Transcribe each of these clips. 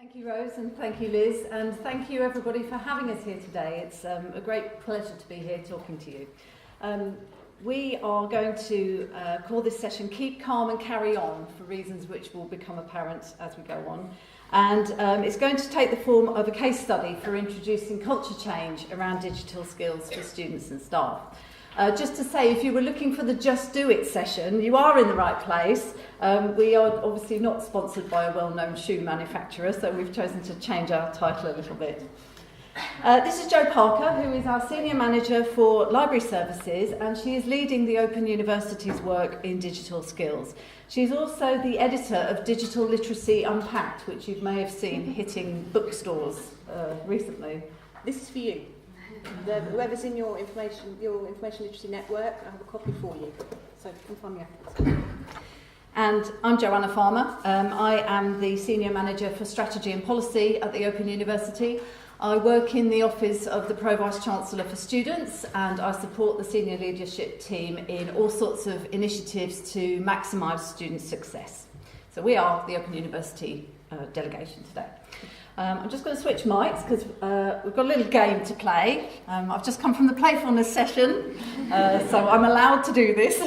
Thank you, Rose, and thank you, Liz, and thank you, everybody, for having us here today. It's a great pleasure to be here talking to you. We are going to call this session Keep Calm and Carry On, for reasons which will become apparent as we go on. And it's going to take the form of a case study for introducing culture change around digital skills for students and staff. Just to say, if you were looking for the Just Do It session, you are in the right place. We are obviously not sponsored by a well-known shoe manufacturer, so we've chosen to change our title a little bit. This is Jo Parker, who is our Senior Manager for Library Services, and she is leading the Open University's work in digital skills. She's also the editor of Digital Literacy Unpacked, which you may have seen hitting bookstores recently. This is for you. Whoever's in your information literacy network, I have a copy for you. So come find me afterwards. And I'm Joanna Farmer. I am the Senior Manager for Strategy and Policy at the Open University. I work in the office of the Pro-Vice-Chancellor for Students, and I support the senior leadership team in all sorts of initiatives to maximise student success. So we are the Open University delegation today. I'm just going to switch mics because we've got a little game to play. I've just come from the playfulness session, so I'm allowed to do this.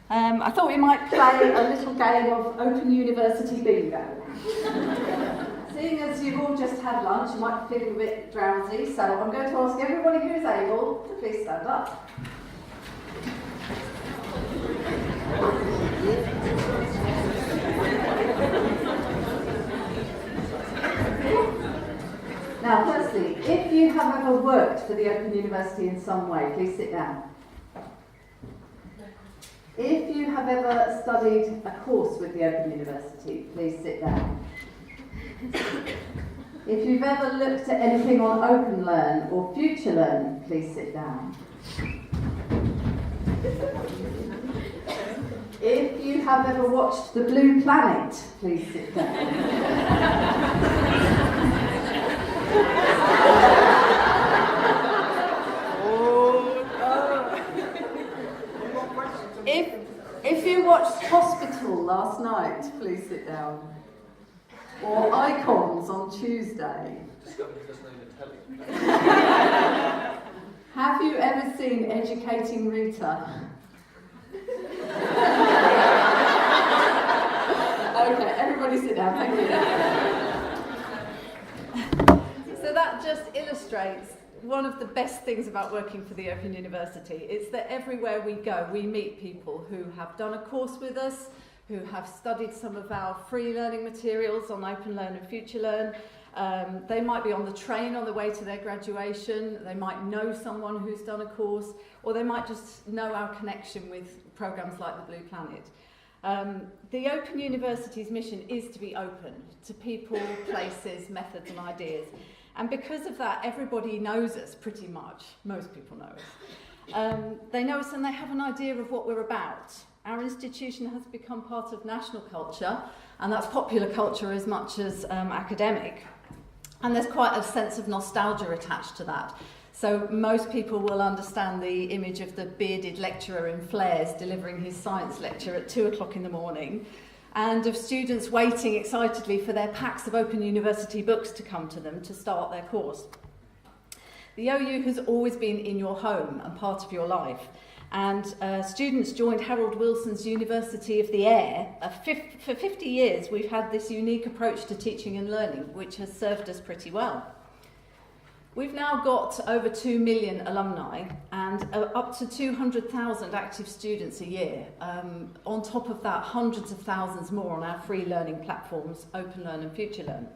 I thought we might play a little game of Open University Bingo. Seeing as you've all just had lunch, you might be feeling a bit drowsy, so I'm going to ask everybody who's able to please stand up. Now, firstly, if you have ever worked for the Open University in some way, please sit down. If you have ever studied a course with the Open University, please sit down. If you've ever looked at anything on Open Learn or Future Learn, please sit down. If you have ever watched The Blue Planet, please sit down. If you watched Hospital last night, please sit down. Or Icons on Tuesday. Have you ever seen Educating Rita? Okay, everybody sit down, thank you. So that just illustrates one of the best things about working for the Open University. It's that everywhere we go, we meet people who have done a course with us, who have studied some of our free learning materials on Open Learn and Future Learn. They might be on the train on the way to their graduation, they might know someone who's done a course, or they might just know our connection with programs like the Blue Planet. The Open University's mission is to be open to people, places, methods and ideas. And because of that, everybody knows us pretty much. Most people know us. They know us and they have an idea of what we're about. Our institution has become part of national culture, and that's popular culture as much as academic. And there's quite a sense of nostalgia attached to that. So most people will understand the image of the bearded lecturer in flares delivering his science lecture at 2 o'clock in the morning, and of students waiting excitedly for their packs of Open University books to come to them to start their course. The OU has always been in your home and part of your life. And students joined Harold Wilson's University of the Air. For 50 years, we've had this unique approach to teaching and learning, which has served us pretty well. We've now got over 2 million alumni and up to 200,000 active students a year. On top of that, hundreds of thousands more on our free learning platforms, Open Learn and Future Learn.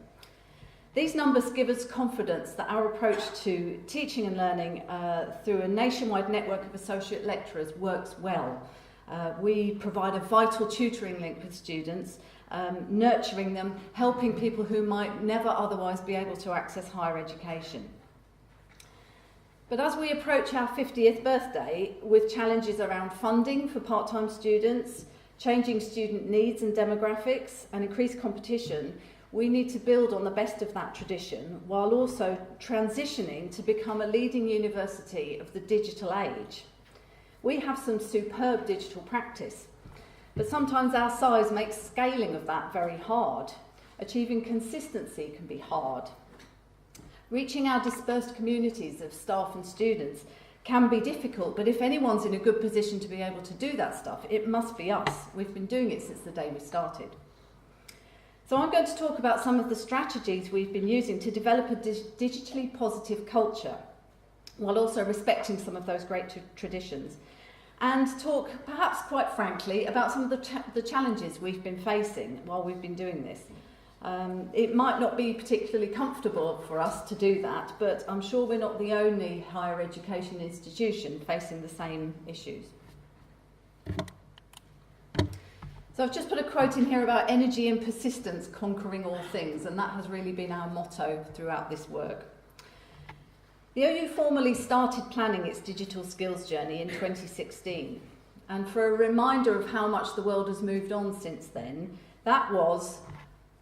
These numbers give us confidence that our approach to teaching and learning through a nationwide network of associate lecturers works well. We provide a vital tutoring link with students, nurturing them, helping people who might never otherwise be able to access higher education. But as we approach our 50th birthday, with challenges around funding for part-time students, changing student needs and demographics, and increased competition, we need to build on the best of that tradition while also transitioning to become a leading university of the digital age. We have some superb digital practice, but sometimes our size makes scaling of that very hard. Achieving consistency can be hard. Reaching our dispersed communities of staff and students can be difficult, but if anyone's in a good position to be able to do that stuff, it must be us. We've been doing it since the day we started. So I'm going to talk about some of the strategies we've been using to develop a digitally positive culture, while also respecting some of those great traditions, and talk, perhaps quite frankly, about some of the challenges we've been facing while we've been doing this. It might not be particularly comfortable for us to do that, but I'm sure we're not the only higher education institution facing the same issues. So I've just put a quote in here about energy and persistence conquering all things, and that has really been our motto throughout this work. The OU formally started planning its digital skills journey in 2016, and for a reminder of how much the world has moved on since then, that was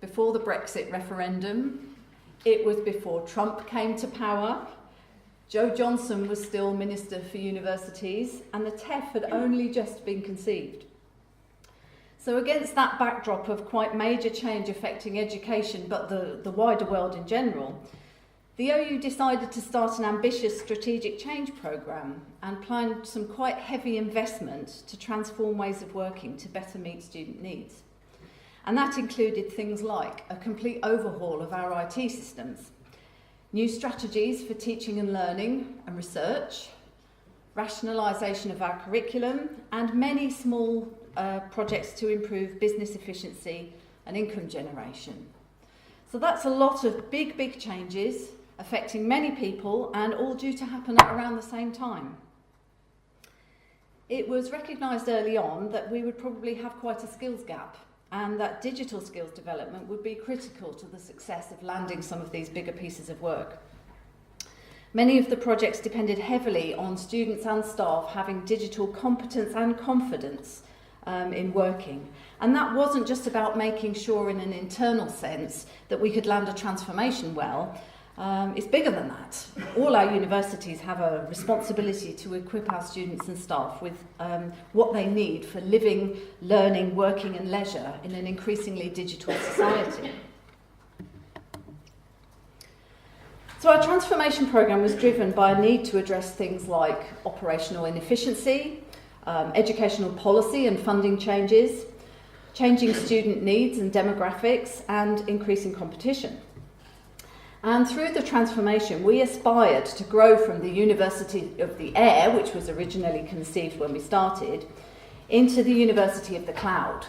before the Brexit referendum, it was before Trump came to power, Jo Johnson was still Minister for Universities, and the TEF had only just been conceived. So against that backdrop of quite major change affecting education, but the wider world in general, the OU decided to start an ambitious strategic change programme and planned some quite heavy investment to transform ways of working to better meet student needs. And that included things like a complete overhaul of our IT systems, new strategies for teaching and learning and research, rationalisation of our curriculum, and many small projects to improve business efficiency and income generation. So that's a lot of big changes affecting many people, and all due to happen at around the same time. It was recognised early on that we would probably have quite a skills gap, and that digital skills development would be critical to the success of landing some of these bigger pieces of work. Many of the projects depended heavily on students and staff having digital competence and confidence in working. And that wasn't just about making sure in an internal sense that we could land a transformation well. It's bigger than that. All our universities have a responsibility to equip our students and staff with what they need for living, learning, working and leisure in an increasingly digital society. So our transformation programme was driven by a need to address things like operational inefficiency, educational policy and funding changes, changing student needs and demographics, and increasing competition. And through the transformation, we aspired to grow from the University of the Air, which was originally conceived when we started, into the University of the Cloud.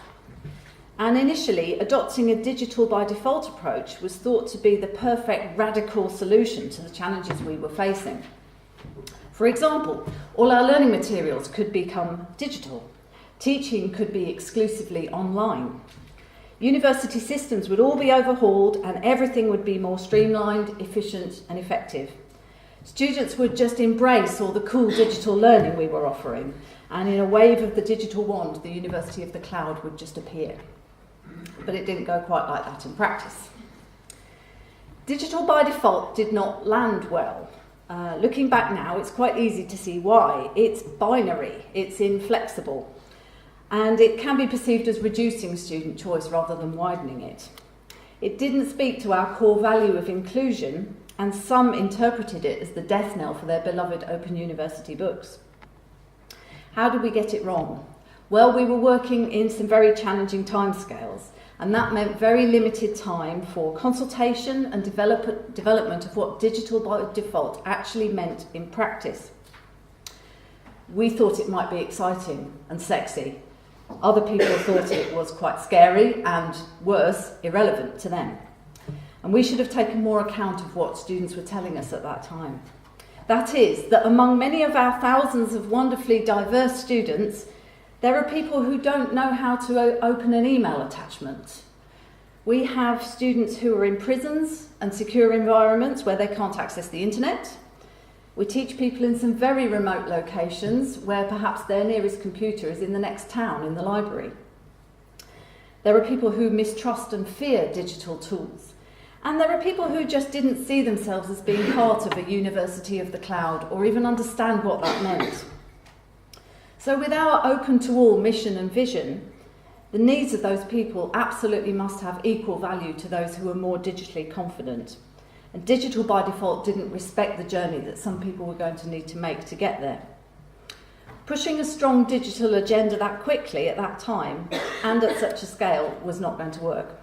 And initially, adopting a digital by default approach was thought to be the perfect radical solution to the challenges we were facing. For example, all our learning materials could become digital. Teaching could be exclusively online. University systems would all be overhauled and everything would be more streamlined, efficient and effective. Students would just embrace all the cool digital learning we were offering, and in a wave of the digital wand, the University of the Cloud would just appear. But it didn't go quite like that in practice. Digital by default did not land well. Looking back now, it's quite easy to see why. It's binary, it's inflexible, and it can be perceived as reducing student choice rather than widening it. It didn't speak to our core value of inclusion, and some interpreted it as the death knell for their beloved Open University books. How did we get it wrong? Well, we were working in some very challenging timescales, and that meant very limited time for consultation and development of what digital by default actually meant in practice. We thought it might be exciting and sexy. Other people thought it was quite scary and, worse, irrelevant to them. And we should have taken more account of what students were telling us at that time. That is, that among many of our thousands of wonderfully diverse students, there are people who don't know how to open an email attachment. We have students who are in prisons and secure environments where they can't access the internet. We teach people in some very remote locations where perhaps their nearest computer is in the next town in the library. There are people who mistrust and fear digital tools. And there are people who just didn't see themselves as being part of a University of the Cloud or even understand what that meant. So with our open to all mission and vision, The needs of those people absolutely must have equal value to those who are more digitally confident. And digital by default didn't respect the journey that some people were going to need to make to get there. Pushing a strong digital agenda that quickly at that time and at such a scale was not going to work.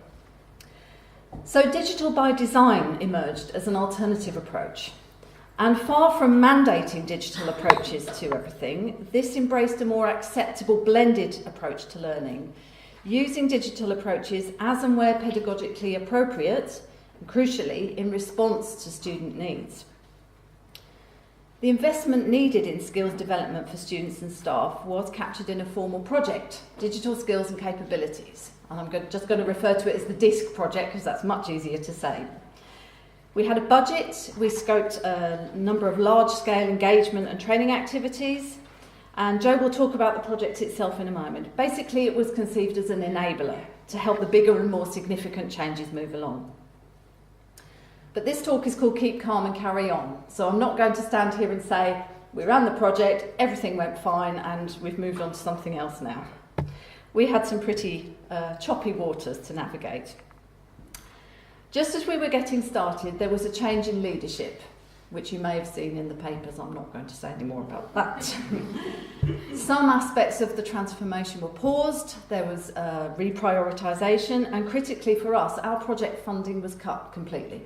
So digital by design emerged as an alternative approach. And far from mandating digital approaches to everything, this embraced a more acceptable blended approach to learning, using digital approaches as and where pedagogically appropriate, and crucially, in response to student needs. The investment needed in skills development for students and staff was captured in a formal project, Digital Skills and Capabilities. And I'm just going to refer to it as the DISC project because that's much easier to say. We had a budget, we scoped a number of large-scale engagement and training activities, and Jo will talk about the project itself in a moment. Basically, it was conceived as an enabler to help the bigger and more significant changes move along. But this talk is called Keep Calm and Carry On, so I'm not going to stand here and say, we ran the project, everything went fine, and we've moved on to something else now. We had some pretty choppy waters to navigate. Just as we were getting started, there was a change in leadership, which you may have seen in the papers. I'm not going to say any more about that. Some aspects of the transformation were paused, there was reprioritisation, and critically for us, our project funding was cut completely.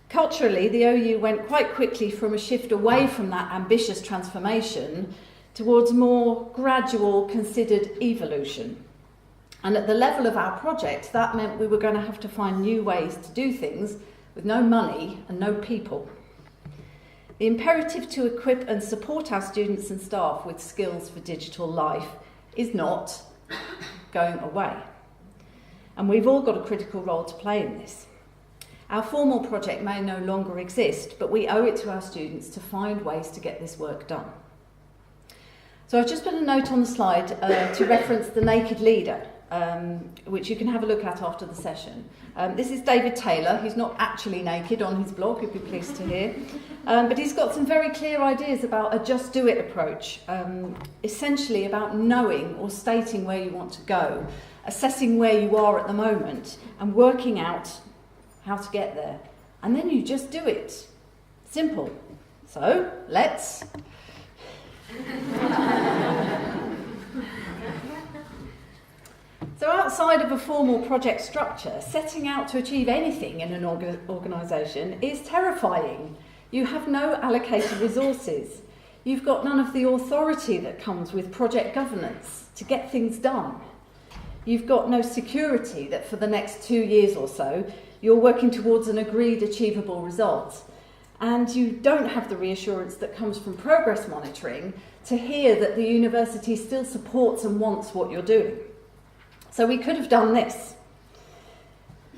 Culturally, the OU went quite quickly from a shift away from that ambitious transformation towards more gradual, considered evolution. And at the level of our project, that meant we were going to have to find new ways to do things with no money and no people. The imperative to equip and support our students and staff with skills for digital life is not going away. And we've all got a critical role to play in this. Our formal project may no longer exist, but we owe it to our students to find ways to get this work done. So I've just put a note on the slide to reference the Naked Leader, which you can have a look at after the session. This is David Taylor. He's not actually naked on his blog, you'll be pleased to hear. But he's got some very clear ideas about a just do it approach, essentially about knowing or stating where you want to go, assessing where you are at the moment, and working out how to get there. And then you just do it. Simple. So, let's... So outside of a formal project structure, setting out to achieve anything in an organisation is terrifying. You have no allocated resources. You've got none of the authority that comes with project governance to get things done. You've got no security that for the next 2 years or so, you're working towards an agreed achievable result. And you don't have the reassurance that comes from progress monitoring to hear that the university still supports and wants what you're doing. So we could have done this.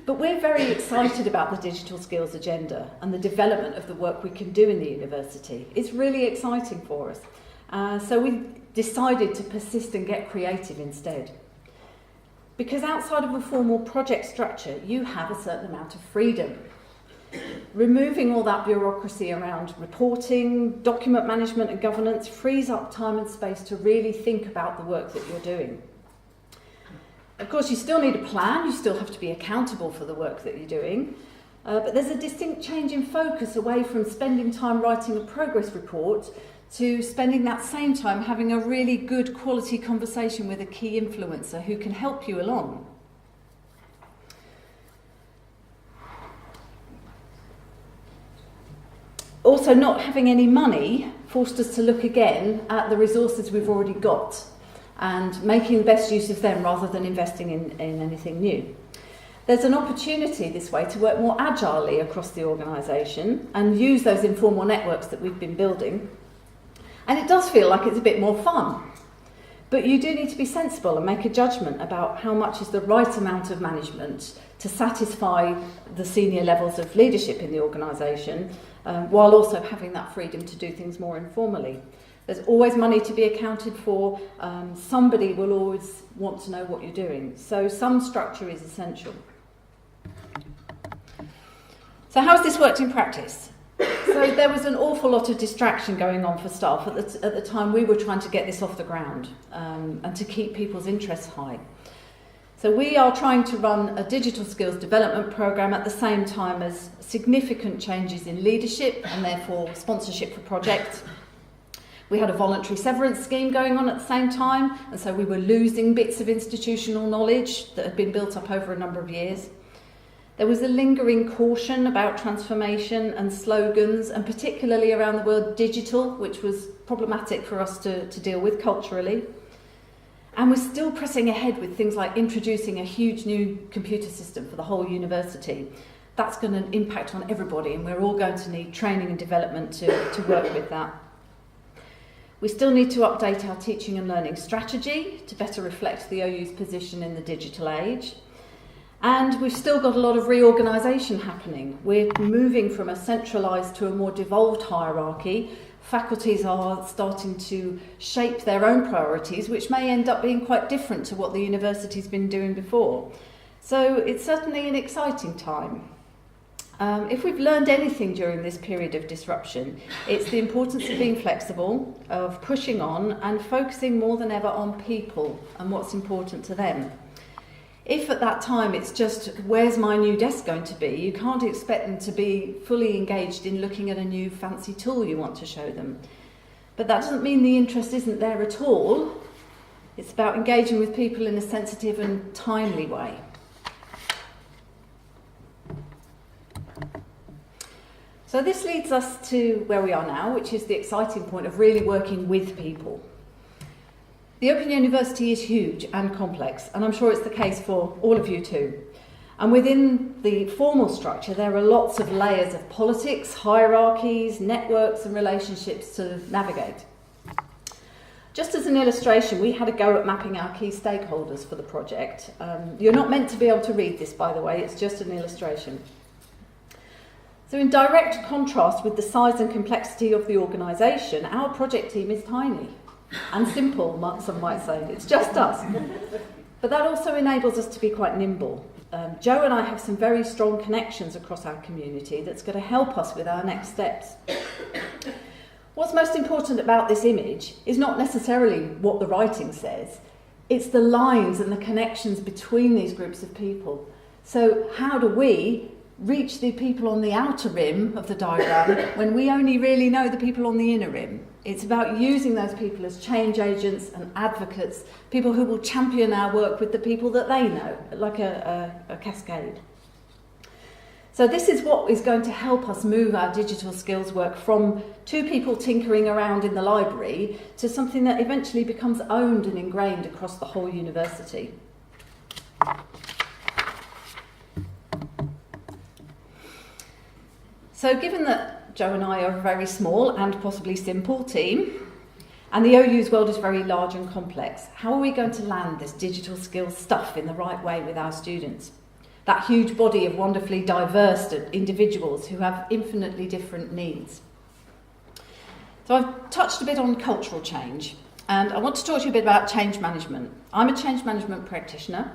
But we're very excited about the digital skills agenda and the development of the work we can do in the university. It's really exciting for us. So we decided to persist and get creative instead. Because outside of a formal project structure, you have a certain amount of freedom. Removing all that bureaucracy around reporting, document management and governance frees up time and space to really think about the work that you're doing. Of course, you still need a plan, you still have to be accountable for the work that you're doing, but there's a distinct change in focus away from spending time writing a progress report to spending that same time having a really good quality conversation with a key influencer who can help you along. Also, not having any money forced us to look again at the resources we've already got and making the best use of them rather than investing in anything new. There's an opportunity this way to work more agilely across the organisation and use those informal networks that we've been building. And it does feel like it's a bit more fun. But you do need to be sensible and make a judgment about how much is the right amount of management to satisfy the senior levels of leadership in the organisation, while also having that freedom to do things more informally. There's always money to be accounted for. Somebody will always want to know what you're doing. So some structure is essential. So how has this worked in practice? So So there was an awful lot of distraction going on for staff at the time we were trying to get this off the ground and to keep people's interests high. So we are trying to run a digital skills development programme at the same time as significant changes in leadership and therefore sponsorship for projects. We had a voluntary severance scheme going on at the same time, and so we were losing bits of institutional knowledge that had been built up over a number of years. There was a lingering caution about transformation and slogans, and particularly around the word digital, which was problematic for us to deal with culturally. And we're still pressing ahead with things like introducing a huge new computer system for the whole university. That's going to impact on everybody, and we're all going to need training and development to work with that. We still need to update our teaching and learning strategy to better reflect the OU's position in the digital age. And we've still got a lot of reorganisation happening. We're moving from a centralised to a more devolved hierarchy. Faculties are starting to shape their own priorities, which may end up being quite different to what the university's been doing before. So it's certainly an exciting time. If we've learned anything during this period of disruption, it's the importance of being flexible, of pushing on and focusing more than ever on people and what's important to them. If at that time it's just, where's my new desk going to be, you can't expect them to be fully engaged in looking at a new fancy tool you want to show them. But that doesn't mean the interest isn't there at all. It's about engaging with people in a sensitive and timely way. So this leads us to where we are now, which is the exciting point of really working with people. The Open University is huge and complex, and I'm sure it's the case for all of you too. And within the formal structure, there are lots of layers of politics, hierarchies, networks and relationships to navigate. Just as an illustration, we had a go at mapping our key stakeholders for the project. You're not meant to be able to read this, by the way, it's just an illustration. So in direct contrast with the size and complexity of the organisation, our project team is tiny and simple, some might say. It's just us. But that also enables us to be quite nimble. Jo and I have some very strong connections across our community that's going to help us with our next steps. What's most important about this image is not necessarily what the writing says, it's the lines and the connections between these groups of people. So how do we reach the people on the outer rim of the diagram when we only really know the people on the inner rim? It's about using those people as change agents and advocates, people who will champion our work with the people that they know, like a cascade. So this is what is going to help us move our digital skills work from two people tinkering around in the library to something that eventually becomes owned and ingrained across the whole university. So given that Jo and I are a very small and possibly simple team, and the OU's world is very large and complex, how are we going to land this digital skills stuff in the right way with our students? That huge body of wonderfully diverse individuals who have infinitely different needs. So I've touched a bit on cultural change, and I want to talk to you a bit about change management. I'm a change management practitioner.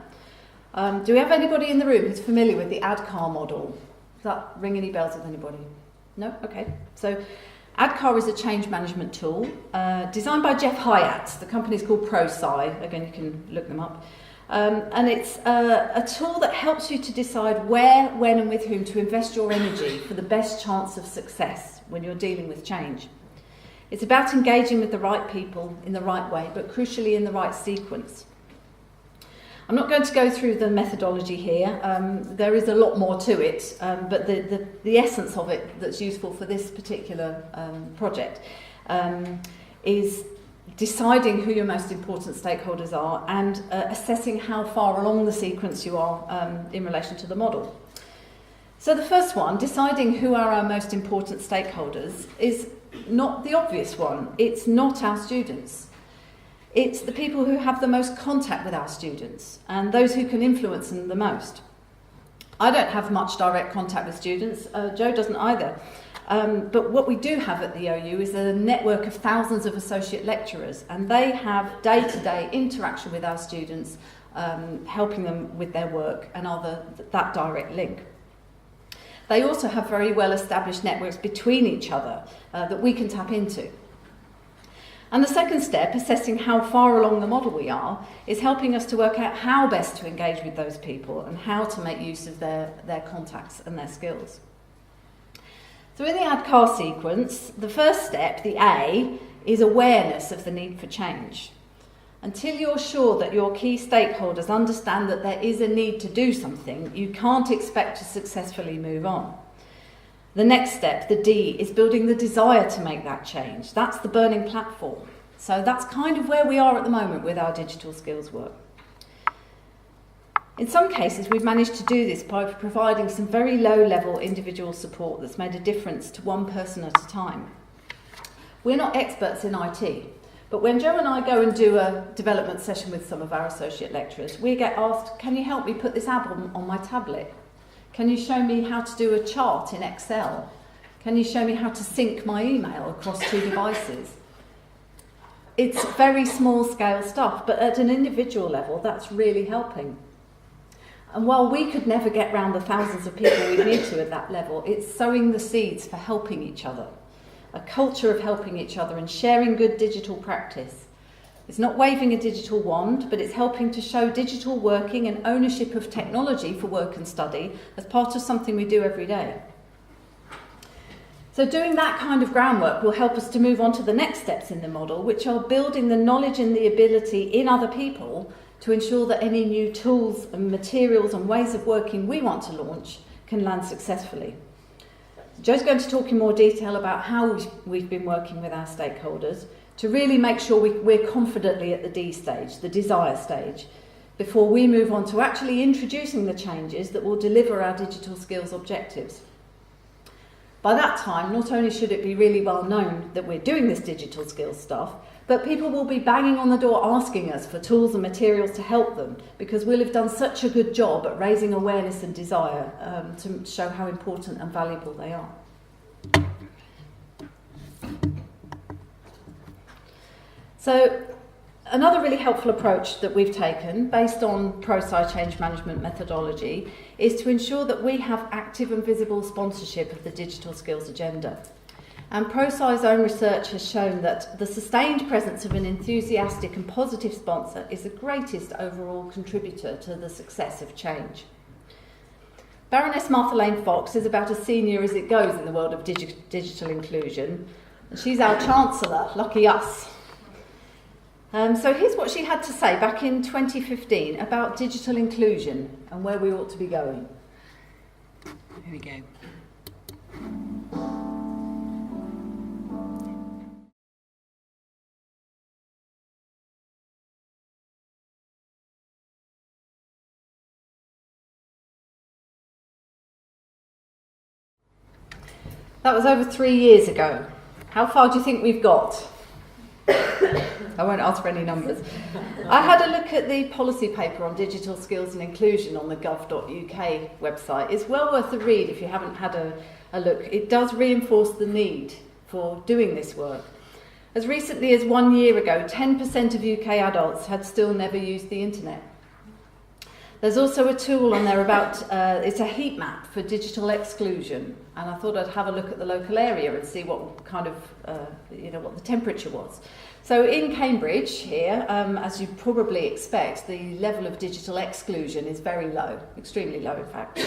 Do we have anybody in the room who's familiar with the ADCAR model? Does that ring any bells with anybody? No? Okay. So ADCAR is a change management tool designed by Jeff Hyatt. The company's called ProSci. Again, you can look them up. And it's a tool that helps you to decide where, when and with whom to invest your energy for the best chance of success when you're dealing with change. It's about engaging with the right people in the right way, but crucially in the right sequence. I'm not going to go through the methodology here. There is a lot more to it, but the essence of it that's useful for this particular project is deciding who your most important stakeholders are and assessing how far along the sequence you are in relation to the model. So the first one, deciding who are our most important stakeholders, is not the obvious one. It's not our students. It's the people who have the most contact with our students and those who can influence them the most. I don't have much direct contact with students. Jo doesn't either. But what we do have at the OU is a network of thousands of associate lecturers, and they have day-to-day interaction with our students, helping them with their work and are that direct link. They also have very well-established networks between each other that we can tap into. And the second step, assessing how far along the model we are, is helping us to work out how best to engage with those people and how to make use of their contacts and their skills. So in the ADCAR sequence, the first step, the A, is awareness of the need for change. Until you're sure that your key stakeholders understand that there is a need to do something, you can't expect to successfully move on. The next step, the D, is building the desire to make that change. That's the burning platform. So that's kind of where we are at the moment with our digital skills work. In some cases, we've managed to do this by providing some very low-level individual support that's made a difference to one person at a time. We're not experts in IT, but when Jo and I go and do a development session with some of our associate lecturers, we get asked, can you help me put this app on my tablet? Can you show me how to do a chart in Excel? Can you show me how to sync my email across 2 devices? It's very small scale stuff, but at an individual level, that's really helping. And while we could never get round the thousands of people we need to at that level, it's sowing the seeds for helping each other. A culture of helping each other and sharing good digital practice. It's not waving a digital wand, but it's helping to show digital working and ownership of technology for work and study as part of something we do every day. So doing that kind of groundwork will help us to move on to the next steps in the model, which are building the knowledge and the ability in other people to ensure that any new tools and materials and ways of working we want to launch can land successfully. Jo's going to talk in more detail about how we've been working with our stakeholders to really make sure we're confidently at the D stage, the desire stage, before we move on to actually introducing the changes that will deliver our digital skills objectives. By that time, not only should it be really well known that we're doing this digital skills stuff, but people will be banging on the door asking us for tools and materials to help them, because we'll have done such a good job at raising awareness and desire to show how important and valuable they are. So another really helpful approach that we've taken, based on ProSci change management methodology, is to ensure that we have active and visible sponsorship of the digital skills agenda. And ProSci's own research has shown that the sustained presence of an enthusiastic and positive sponsor is the greatest overall contributor to the success of change. Baroness Martha Lane Fox is about as senior as it goes in the world of digital inclusion, and she's our Chancellor, lucky us. So here's what she had to say back in 2015 about digital inclusion and where we ought to be going. Here we go. That was over 3 years ago. How far do you think we've got? I won't ask for any numbers. I had a look at the policy paper on digital skills and inclusion on the gov.uk website. It's well worth a read if you haven't had a look. It does reinforce the need for doing this work. As recently as 1 year ago, 10% of UK adults had still never used the internet. There's also a tool on there about, it's a heat map for digital exclusion, and I thought I'd have a look at the local area and see what kind of, what the temperature was. So in Cambridge here, as you probably expect, the level of digital exclusion is very low, extremely low in fact.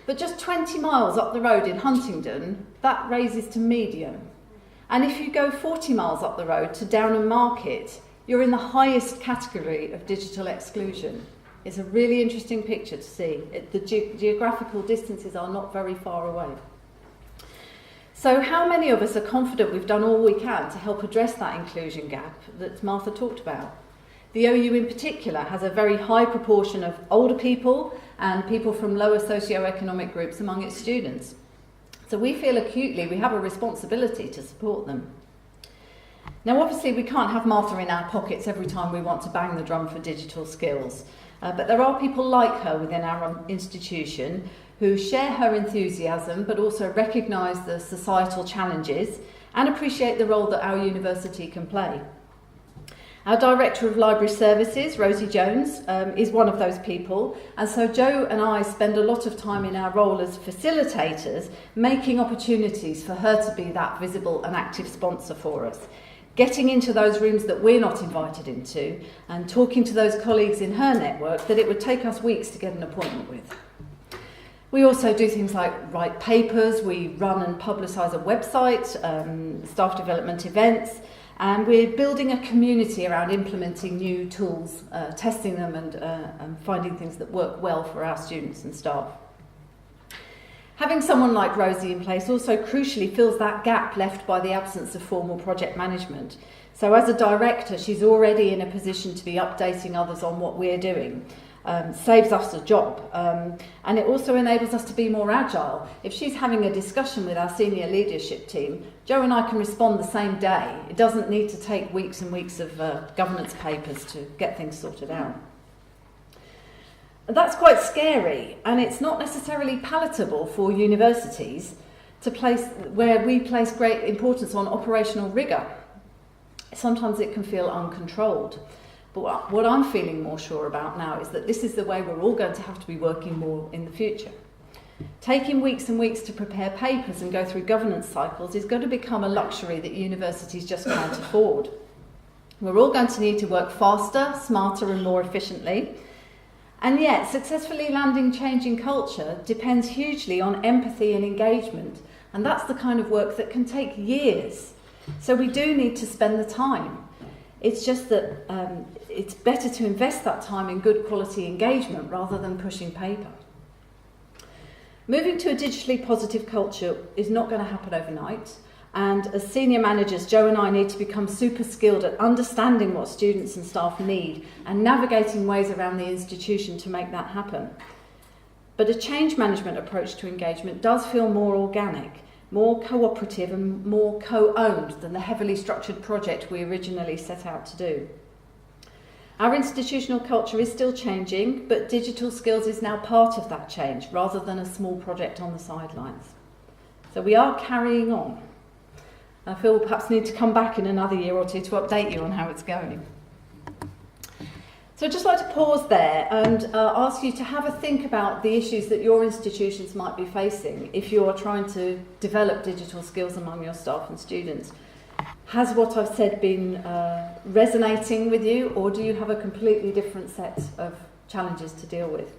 But just 20 miles up the road in Huntingdon, that raises to medium. And if you go 40 miles up the road to Downham Market, you're in the highest category of digital exclusion. It's a really interesting picture to see. The geographical distances are not very far away. So how many of us are confident we've done all we can to help address that inclusion gap that Martha talked about? The OU in particular has a very high proportion of older people and people from lower socioeconomic groups among its students. So we feel acutely we have a responsibility to support them. Now obviously we can't have Martha in our pockets every time we want to bang the drum for digital skills. But there are people like her within our institution who share her enthusiasm but also recognise the societal challenges and appreciate the role that our university can play. Our Director of Library Services, Rosie Jones, is one of those people, and so Jo and I spend a lot of time in our role as facilitators making opportunities for her to be that visible and active sponsor for us, getting into those rooms that we're not invited into and talking to those colleagues in her network that it would take us weeks to get an appointment with. We also do things like write papers, we run and publicise a website, staff development events, and we're building a community around implementing new tools, testing them and finding things that work well for our students and staff. Having someone like Rosie in place also crucially fills that gap left by the absence of formal project management. So as a director, she's already in a position to be updating others on what we're doing. Saves us a job, and it also enables us to be more agile. If she's having a discussion with our senior leadership team, Jo and I can respond the same day. It doesn't need to take weeks and weeks of governance papers to get things sorted out. That's quite scary, and it's not necessarily palatable for universities to place where we place great importance on operational rigour. Sometimes it can feel uncontrolled. But what I'm feeling more sure about now is that this is the way we're all going to have to be working more in the future. Taking weeks and weeks to prepare papers and go through governance cycles is going to become a luxury that universities just can't afford. We're all going to need to work faster, smarter and more efficiently. And yet, successfully landing change in culture depends hugely on empathy and engagement. And that's the kind of work that can take years. So we do need to spend the time. It's just that it's better to invest that time in good quality engagement rather than pushing paper. Moving to a digitally positive culture is not going to happen overnight, and as senior managers, Jo and I need to become super skilled at understanding what students and staff need and navigating ways around the institution to make that happen. But a change management approach to engagement does feel more organic, more cooperative and more co-owned than the heavily structured project we originally set out to do. Our institutional culture is still changing, but digital skills is now part of that change rather than a small project on the sidelines. So we are carrying on. I feel we'll perhaps need to come back in another year or two to update you on how it's going. So I'd just like to pause there and ask you to have a think about the issues that your institutions might be facing if you're trying to develop digital skills among your staff and students. Has what I've said been resonating with you, or do you have a completely different set of challenges to deal with?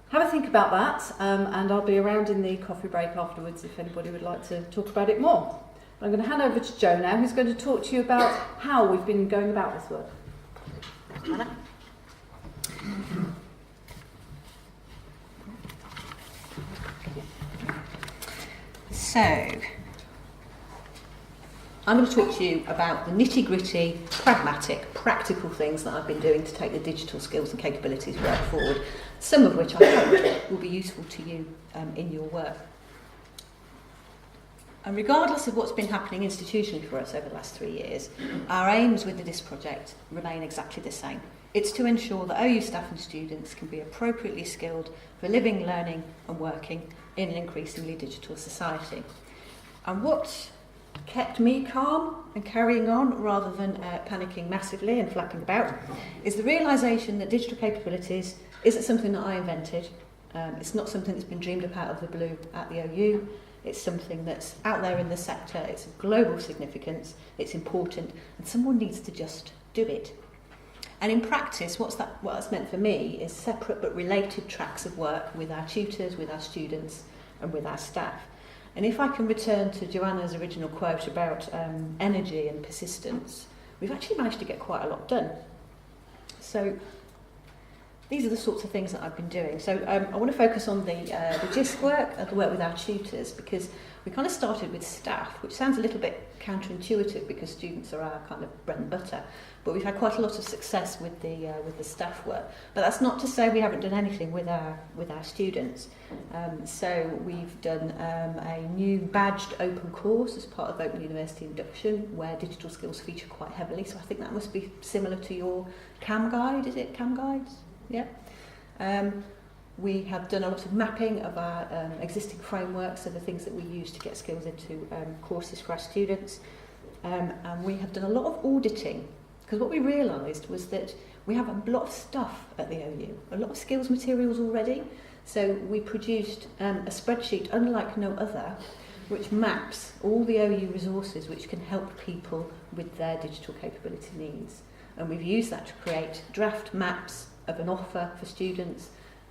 Have a think about that, and I'll be around in the coffee break afterwards if anybody would like to talk about it more. I'm going to hand over to Jo now, who's going to talk to you about how we've been going about this work. Anna? So, I'm going to talk to you about the nitty-gritty, pragmatic, practical things that I've been doing to take the digital skills and capabilities work forward, some of which I hope will be useful to you in your work. And regardless of what's been happening institutionally for us over the last 3 years, our aims with this project remain exactly the same. It's to ensure that OU staff and students can be appropriately skilled for living, learning and working in an increasingly digital society. And what kept me calm and carrying on rather than panicking massively and flapping about is the realisation that digital capabilities isn't something that I invented. It's not something that's been dreamed up out of the blue at the OU. It's something that's out there in the sector. It's of global significance. It's important, and someone needs to just do it. And in practice, what that's meant for me is separate but related tracks of work with our tutors, with our students, and with our staff. And if I can return to Joanna's original quote about energy and persistence, we've actually managed to get quite a lot done. So these are the sorts of things that I've been doing. So I want to focus on the GISC work and the work with our tutors, because we kind of started with staff, which sounds a little bit counterintuitive because students are our kind of bread and butter. But we've had quite a lot of success with the staff work. But that's not to say we haven't done anything with our students. So we've done a new badged open course as part of Open University Induction, where digital skills feature quite heavily. So I think that must be similar to your CAM guide. Is it CAM guides? Yeah. We have done a lot of mapping of our existing frameworks, so the things that we use to get skills into courses for our students. And we have done a lot of auditing Because what we realised was that we have a lot of stuff at the OU, a lot of skills materials already. So we produced a spreadsheet unlike no other, which maps all the OU resources which can help people with their digital capability needs. And we've used that to create draft maps of an offer for students,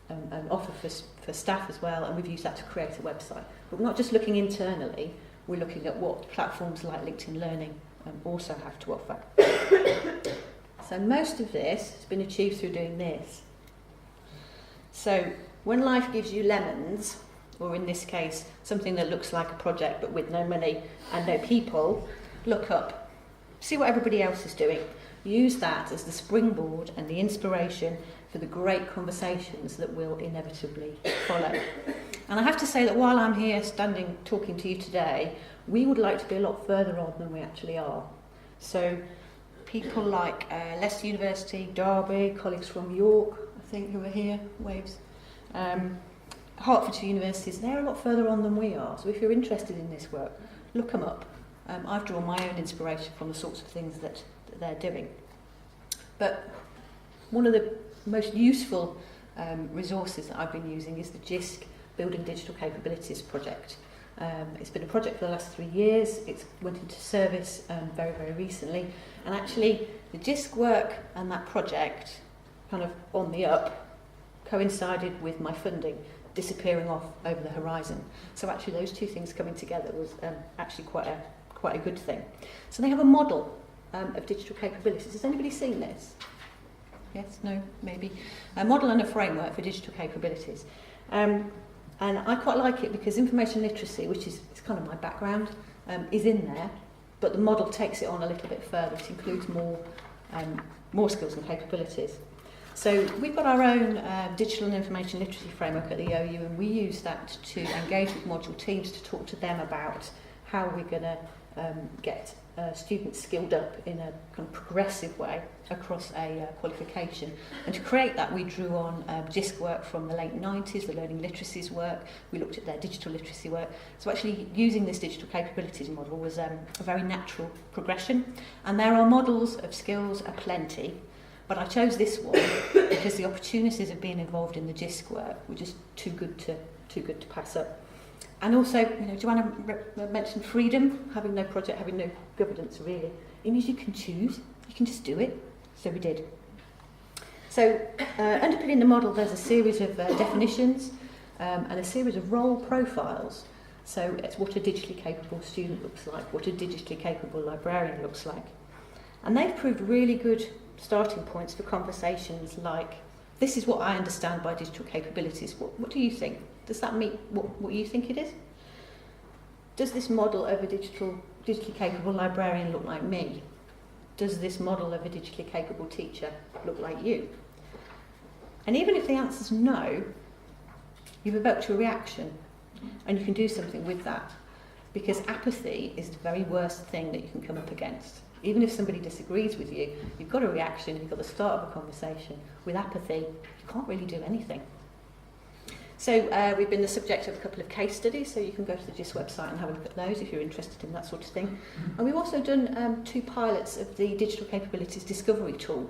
an offer for staff as well, and we've used that to create a website. But we're not just looking internally, we're looking at what platforms like LinkedIn Learning also have to offer. So most of this has been achieved through doing this. So when life gives you lemons, or in this case, something that looks like a project but with no money and no people, look up, see what everybody else is doing. Use that as the springboard and the inspiration for the great conversations that will inevitably follow. And I have to say that while I'm here standing talking to you today, we would like to be a lot further on than we actually are. So people like Leicester University, Derby, colleagues from York, I think, who are here, waves, Hertfordshire universities, they're a lot further on than we are. So if you're interested in this work, look them up. I've drawn my own inspiration from the sorts of things that they're doing. But one of the most useful resources that I've been using is the JISC Building Digital Capabilities project. It's been a project for the last 3 years. It's went into service very, very recently. And actually, the JISC work and that project, kind of on the up, coincided with my funding disappearing off over the horizon. So actually, those two things coming together was actually quite a good thing. So they have a model of digital capabilities. Has anybody seen this? Yes, no, maybe. A model and a framework for digital capabilities. And I quite like it because information literacy, which is kind of my background, is in there, but the model takes it on a little bit further. It includes more skills and capabilities. So we've got our own digital and information literacy framework at the OU, and we use that to engage with module teams to talk to them about how we're going to get students skilled up in a kind of progressive way across a qualification. And to create that, we drew on JISC work from the late 90s, the learning literacies work. We looked at their digital literacy work. So actually using this digital capabilities model was a very natural progression. And there are models of skills aplenty, but I chose this one because the opportunities of being involved in the JISC work were just too good to pass up. And also, Joanna mentioned freedom, having no project, having no governance really. It means you can choose, you can just do it. So we did. So underpinning the model, there's a series of definitions and a series of role profiles. So it's what a digitally capable student looks like, what a digitally capable librarian looks like. And they've proved really good starting points for conversations like, this is what I understand by digital capabilities. What do you think? Does that meet what you think it is? Does this model of a digitally capable librarian look like me? Does this model of a digitally capable teacher look like you? And even if the answer's no, you've evoked a reaction and you can do something with that. Because apathy is the very worst thing that you can come up against. Even if somebody disagrees with you, you've got a reaction, you've got the start of a conversation. With apathy, you can't really do anything. So we've been the subject of a couple of case studies, so you can go to the JISC website and have a look at those if you're interested in that sort of thing. And we've also done 2 pilots of the Digital Capabilities Discovery tool.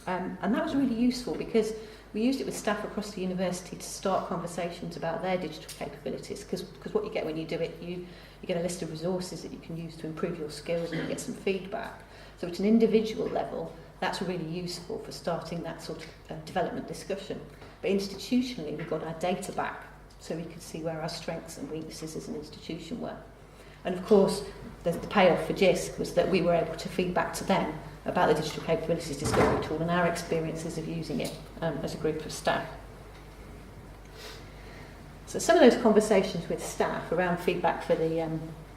And that was really useful because we used it with staff across the university to start conversations about their digital capabilities, because what you get when you do it, you get a list of resources that you can use to improve your skills and you get some feedback. So at an individual level, that's really useful for starting that sort of development discussion. But institutionally, we got our data back so we could see where our strengths and weaknesses as an institution were. And of course, the payoff for JISC was that we were able to feed back to them about the Digital Capabilities Discovery tool and our experiences of using it as a group of staff. So some of those conversations with staff around feedback for the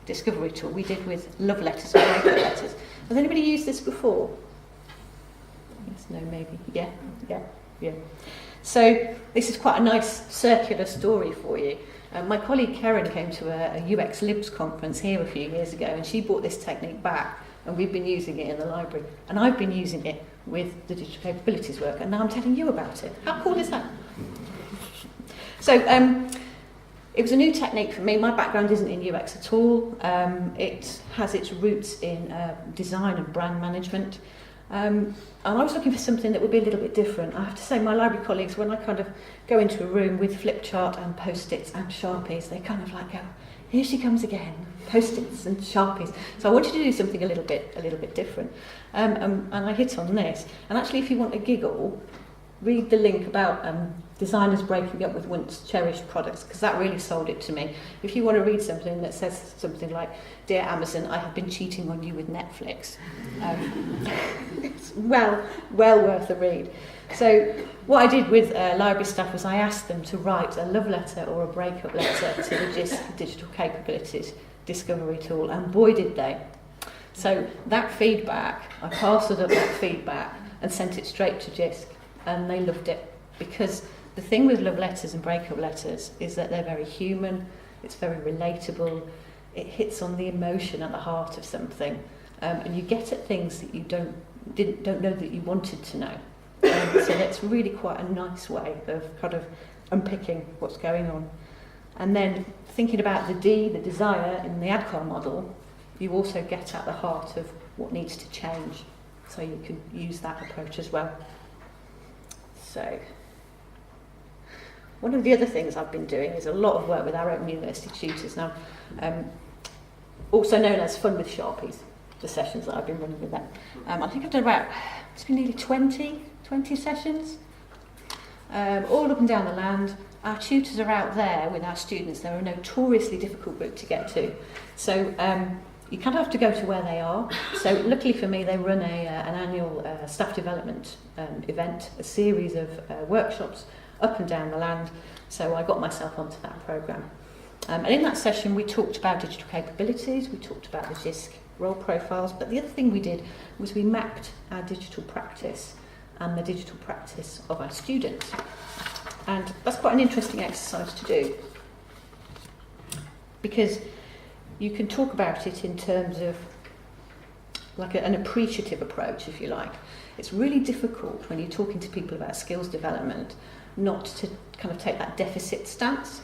Discovery tool we did with love letters and breakup letters. Has anybody used this before? Yes, no, maybe. Yeah. So this is quite a nice circular story for you. My colleague Karen came to a UX Libs conference here a few years ago, and she brought this technique back, and we've been using it in the library. And I've been using it with the digital capabilities work, and now I'm telling you about it. How cool is that? So it was a new technique for me. My background isn't in UX at all. It has its roots in design and brand management. And I was looking for something that would be a little bit different. I have to say, my library colleagues, when I kind of go into a room with flip chart and post-its and Sharpies, they kind of like go, here she comes again, post-its and Sharpies. So I wanted to do something a little bit different. And I hit on this. And actually, if you want a giggle, read the link about designers breaking up with once cherished products, because that really sold it to me. If you want to read something that says something like, "Dear Amazon, I have been cheating on you with Netflix," it's well worth a read. So what I did with library staff was I asked them to write a love letter or a breakup letter to the JISC Digital Capabilities Discovery Tool, and boy did they. So that feedback, I parcelled up that feedback and sent it straight to JISC, and they loved it, because the thing with love letters and breakup letters is that they're very human, it's very relatable, it hits on the emotion at the heart of something, and you get at things that you don't know that you wanted to know. So that's really quite a nice way of kind of unpicking what's going on. And then thinking about the D, the desire, in the ADCAR model, you also get at the heart of what needs to change. So you can use that approach as well. So one of the other things I've been doing is a lot of work with our Open University tutors now, also known as Fun with Sharpies, the sessions that I've been running with them. I think I've done about, it's been nearly 20 sessions, all up and down the land. Our tutors are out there with our students. They're a notoriously difficult group to get to. So you kind of have to go to where they are. So luckily for me, they run an annual staff development event, a series of workshops up and down the land. So I got myself onto that programme. And in that session, we talked about digital capabilities, we talked about the JISC role profiles, but the other thing we did was we mapped our digital practice and the digital practice of our students. And that's quite an interesting exercise to do, because you can talk about it in terms of like an appreciative approach, if you like. It's really difficult when you're talking to people about skills development not to kind of take that deficit stance.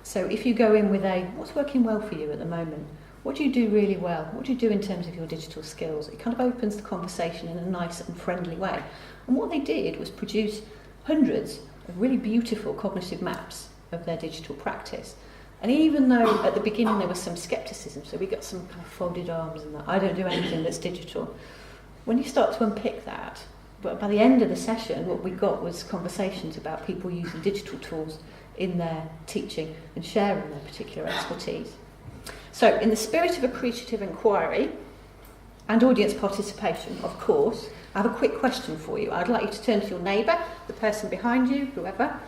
So if you go in with what's working well for you at the moment? What do you do really well? What do you do in terms of your digital skills? It kind of opens the conversation in a nice and friendly way. And what they did was produce hundreds of really beautiful cognitive maps of their digital practice. And even though at the beginning there was some scepticism, so we got some kind of folded arms and that, I don't do anything that's digital. When you start to unpick that, but by the end of the session, what we got was conversations about people using digital tools in their teaching and sharing their particular expertise. So in the spirit of appreciative inquiry and audience participation, of course, I have a quick question for you. I'd like you to turn to your neighbour, the person behind you, whoever,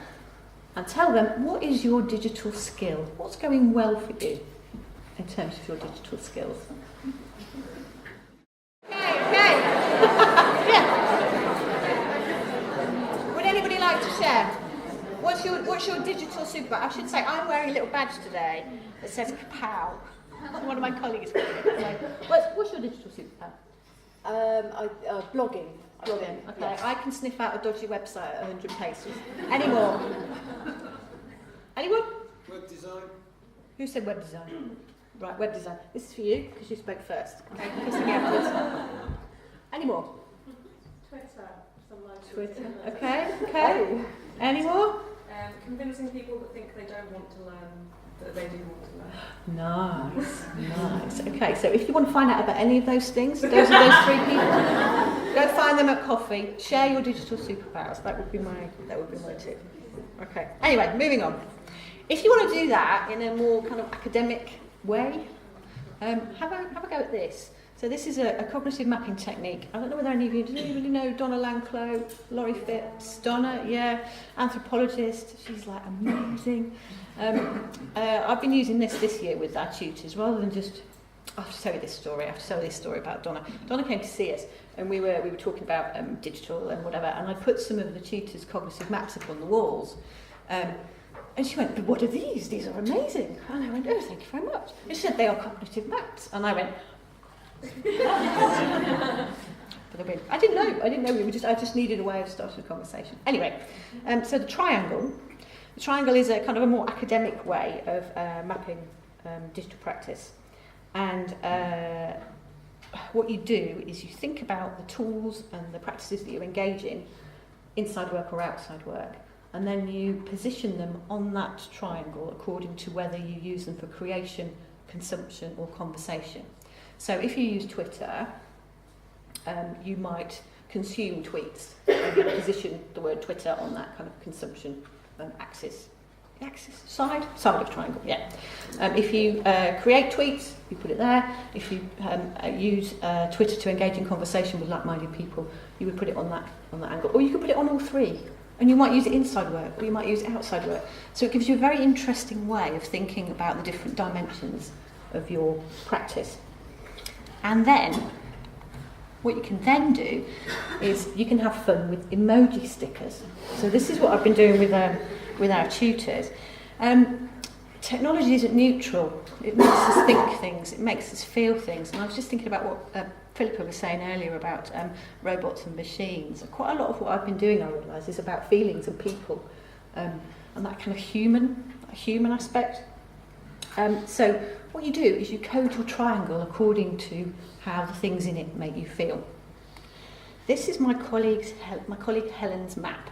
and tell them, what is your digital skill? What's going well for you in terms of your digital skills? Okay. Yeah. Would anybody like to share? What's your digital superpower? I should say, I'm wearing a little badge today that says Kapow. One of my colleagues got it. What's your digital superpower? Blogging. Blogging. Okay. Yes. I can sniff out a dodgy website at 100 paces. Any more? Anyone? Web design. Who said web design? Right, web design. This is for you, because you spoke first. Okay, kissing afterwards. Any more? Twitter. Okay. Any more? Convincing people that think they don't want to learn, that they do want to learn. Nice. Okay, so if you want to find out about any of those things, those are those three people. Go find them at coffee. Share your digital superpowers. That would be my tip. Okay. Anyway, moving on. If you want to do that in a more kind of academic way, have a go at this. So this is a cognitive mapping technique. I don't know whether any of you, does anybody know Donna Lanclow, Laurie Phipps? Donna, yeah, anthropologist. She's like amazing. I've been using this year with our tutors rather than just. I have to tell you this story about Donna. Donna came to see us, and we were talking about digital and whatever. And I put some of the tutors' cognitive maps up on the walls. And she went, "But what are these? These are amazing." And I went, "Oh, thank you very much." And she said, "They are cognitive maps." And I went. I didn't know. I just needed a way of starting a conversation. Anyway, so the triangle is a kind of a more academic way of mapping digital practice, and what you do is you think about the tools and the practices that you engage in, inside work or outside work, and then you position them on that triangle according to whether you use them for creation, consumption or conversation. So if you use Twitter, you might consume tweets and you position the word Twitter on that kind of consumption axis. Side of triangle, yeah. If you create tweets, you put it there. If you use Twitter to engage in conversation with like-minded people, you would put it on that angle. Or you could put it on all three. And you might use it inside work, or you might use it outside work. So it gives you a very interesting way of thinking about the different dimensions of your practice. And then, what you can then do is you can have fun with emoji stickers. So this is what I've been doing with our tutors. Technology isn't neutral. It makes us think things, it makes us feel things. And I was just thinking about what Philippa was saying earlier about robots and machines. And quite a lot of what I've been doing, I realise, is about feelings and people, and that kind of human aspect. So what you do is you code your triangle according to how the things in it make you feel. This is my colleague Helen's map.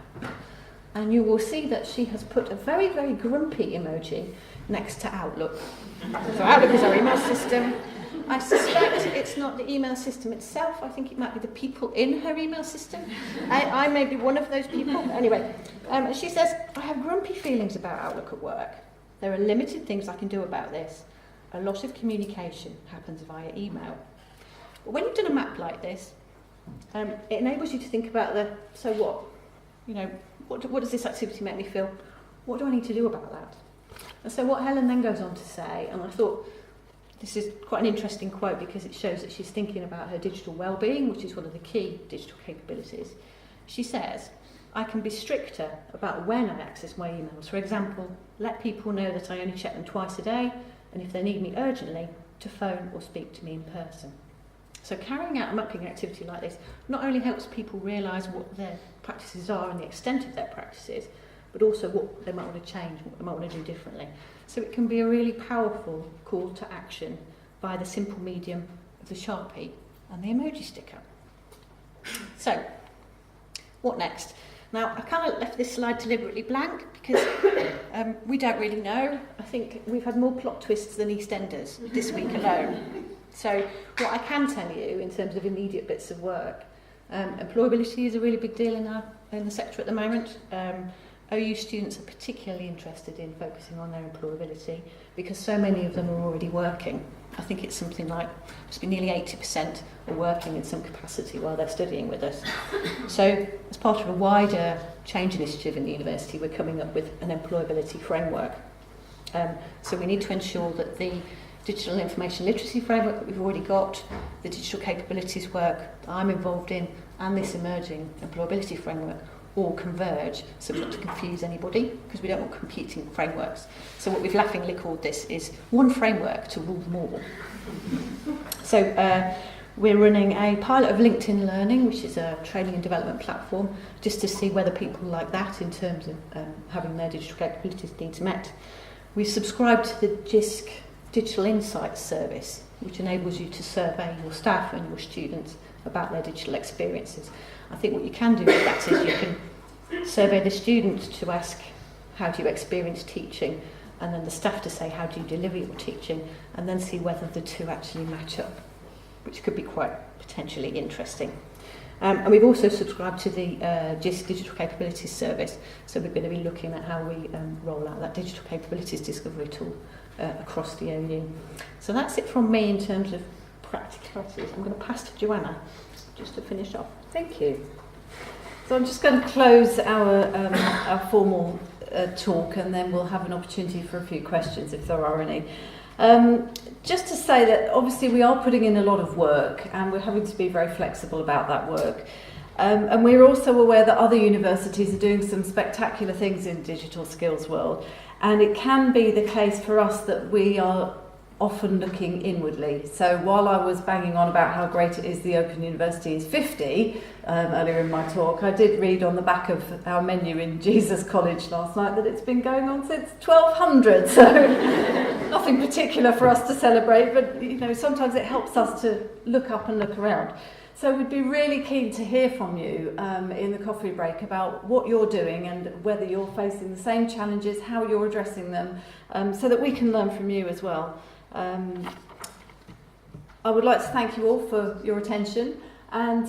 And you will see that she has put a very, very grumpy emoji next to Outlook. So Outlook is our email system. I suspect it's not the email system itself. I think it might be the people in her email system. I may be one of those people. Anyway, she says, I have grumpy feelings about Outlook at work. There are limited things I can do about this. A lot of communication happens via email. But when you've done a map like this, it enables you to think about so what? You know, what does this activity make me feel? What do I need to do about that? And so what Helen then goes on to say, and I thought this is quite an interesting quote because it shows that she's thinking about her digital well-being, which is one of the key digital capabilities. She says, I can be stricter about when I access my emails. For example, let people know that I only check them twice a day, and if they need me urgently, to phone or speak to me in person. So carrying out a mapping activity like this not only helps people realise what their practices are and the extent of their practices, but also what they might want to change, what they might want to do differently. So it can be a really powerful call to action by the simple medium of the Sharpie and the emoji sticker. So, what next? Now, I kind of left this slide deliberately blank because we don't really know. I think we've had more plot twists than EastEnders this week alone. So what I can tell you in terms of immediate bits of work, employability is a really big deal in the sector at the moment. OU students are particularly interested in focusing on their employability because so many of them are already working. I think it's something like, must be nearly 80% are working in some capacity while they're studying with us. So as part of a wider change initiative in the university, we're coming up with an employability framework. So we need to ensure that the digital information literacy framework that we've already got, the digital capabilities work that I'm involved in, and this emerging employability framework all converge so as not to confuse anybody, because we don't want competing frameworks. So what we've laughingly called this is one framework to rule them all. So we're running a pilot of LinkedIn Learning, which is a training and development platform, just to see whether people like that in terms of having their digital capabilities needs met. We've subscribed to the JISC Digital Insights service, which enables you to survey your staff and your students about their digital experiences. I think what you can do with that is you can survey the students to ask, how do you experience teaching? And then the staff to say, how do you deliver your teaching? And then see whether the two actually match up, which could be quite potentially interesting. And we've also subscribed to the JISC Digital Capabilities Service, so we're going to be looking at how we roll out that digital capabilities discovery tool across the OU. So that's it from me in terms of practicalities. I'm going to pass to Joanna just to finish off. Thank you. So I'm just going to close our formal talk, and then we'll have an opportunity for a few questions if there are any. Just to say that obviously we are putting in a lot of work and we're having to be very flexible about that work. And we're also aware that other universities are doing some spectacular things in digital skills world. And it can be the case for us that we are often looking inwardly. So while I was banging on about how great it is the Open University is 50 earlier in my talk, I did read on the back of our menu in Jesus College last night that it's been going on since 1200. So nothing particular for us to celebrate, but you know, sometimes it helps us to look up and look around. So we'd be really keen to hear from you in the coffee break about what you're doing and whether you're facing the same challenges, how you're addressing them, so that we can learn from you as well. I would like to thank you all for your attention, and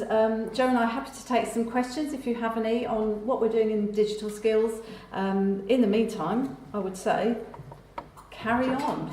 Jo and I are happy to take some questions if you have any on what we're doing in digital skills. In the meantime, I would say, carry on.